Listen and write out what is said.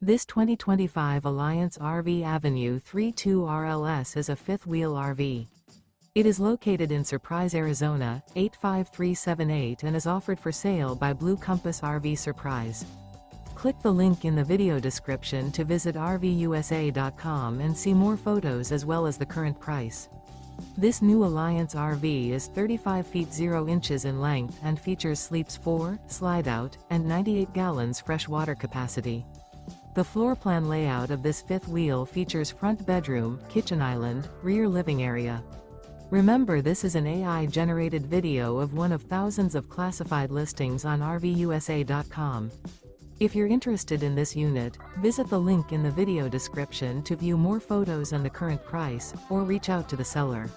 This 2025 Alliance RV Avenue 32 RLS is a fifth-wheel RV. It is located in Surprise, Arizona, 85378 and is offered for sale by Blue Compass RV Surprise. Click the link in the video description to visit RVUSA.com and see more photos as well as the current price. This new Alliance RV is 35 feet 0 inches in length and features sleeps 4, Slideout, and 98 gallons fresh water capacity. The floor plan layout of this fifth wheel features front bedroom, kitchen island, rear living area. Remember, this is an AI-generated video of one of thousands of classified listings on RVUSA.com. If you're interested in this unit, visit the link in the video description to view more photos and the current price, or reach out to the seller.